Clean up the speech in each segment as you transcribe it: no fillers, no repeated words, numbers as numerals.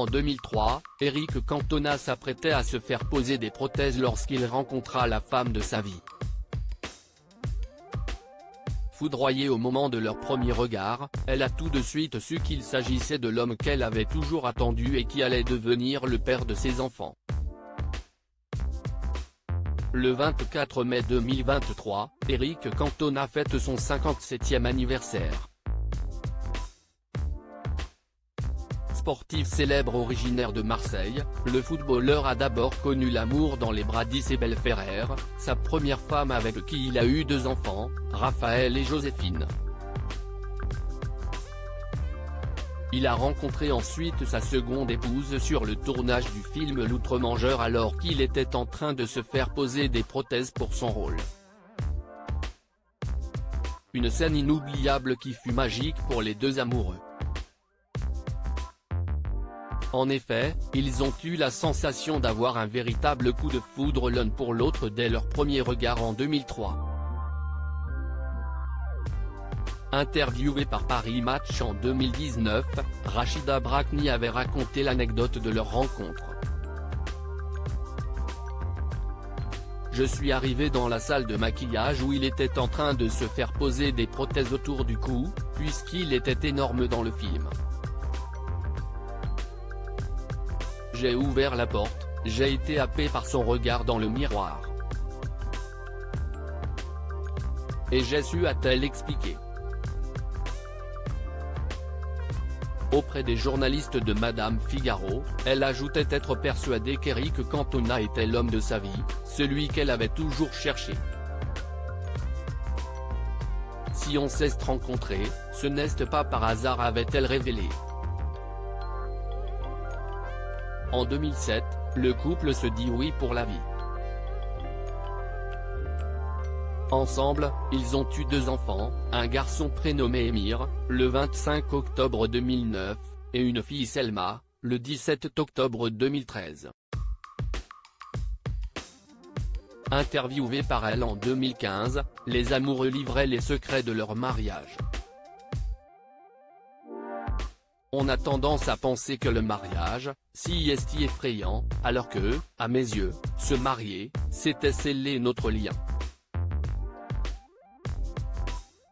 En 2003, Eric Cantona s'apprêtait à se faire poser des prothèses lorsqu'il rencontra la femme de sa vie. Foudroyée au moment de leur premier regard, elle a tout de suite su qu'il s'agissait de l'homme qu'elle avait toujours attendu et qui allait devenir le père de ses enfants. Le 24 mai 2023, Eric Cantona fête son 57e anniversaire. Sportif célèbre originaire de Marseille, le footballeur a d'abord connu l'amour dans les bras d'Isabelle Ferrer, sa première femme avec qui il a eu 2 enfants, Raphaël et Joséphine. Il a rencontré ensuite sa seconde épouse sur le tournage du film L'Outre-Mangeur alors qu'il était en train de se faire poser des prothèses pour son rôle. Une scène inoubliable qui fut magique pour les 2 amoureux. En effet, ils ont eu la sensation d'avoir un véritable coup de foudre l'un pour l'autre dès leur premier regard en 2003. Interviewée par Paris Match en 2019, Rachida Brakni avait raconté l'anecdote de leur rencontre. Je suis arrivé dans la salle de maquillage où il était en train de se faire poser des prothèses autour du cou, puisqu'il était énorme dans le film. J'ai ouvert la porte, j'ai été happé par son regard dans le miroir. Et j'ai su, a-t-elle expliqué. Auprès des journalistes de Madame Figaro, elle ajoutait être persuadée qu'Eric Cantona était l'homme de sa vie, celui qu'elle avait toujours cherché. Si on s'est rencontrés, ce n'est pas par hasard, avait-elle révélé. En 2007, le couple se dit oui pour la vie. Ensemble, ils ont eu 2 enfants, un garçon prénommé Émir, le 25 octobre 2009, et une fille Selma, le 17 octobre 2013. Interviewés par Elle en 2015, les amoureux livraient les secrets de leur mariage. On a tendance à penser que le mariage, si est effrayant, alors que, à mes yeux, se marier, c'était sceller notre lien.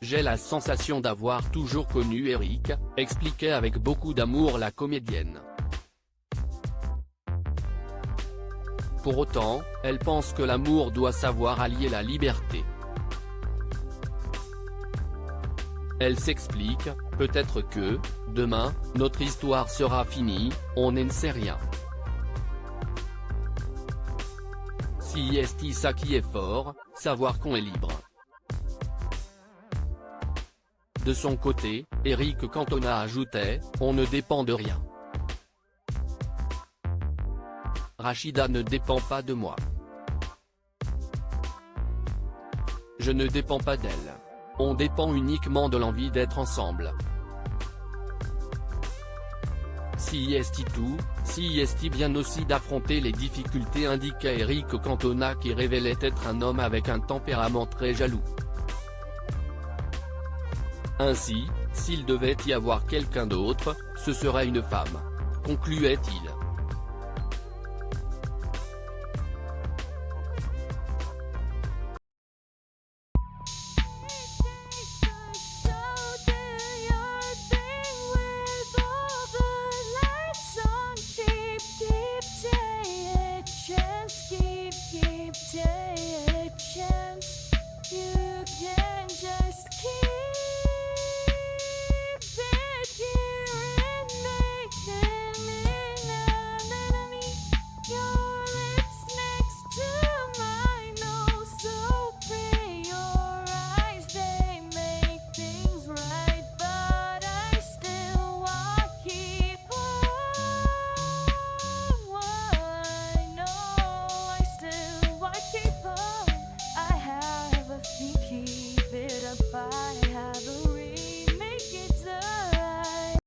J'ai la sensation d'avoir toujours connu Eric, expliquait avec beaucoup d'amour la comédienne. Pour autant, elle pense que l'amour doit savoir allier la liberté. Elle s'explique, peut-être que, demain, notre histoire sera finie, on ne sait rien. Si est ça qui est fort, savoir qu'on est libre. De son côté, Eric Cantona ajoutait, on ne dépend de rien. Rachida ne dépend pas de moi. Je ne dépends pas d'elle. On dépend uniquement de l'envie d'être ensemble. Si est tout, si est bien aussi d'affronter les difficultés, indiqua Eric Cantona qui révélait être un homme avec un tempérament très jaloux. Ainsi, s'il devait y avoir quelqu'un d'autre, ce serait une femme, concluait-il. Keep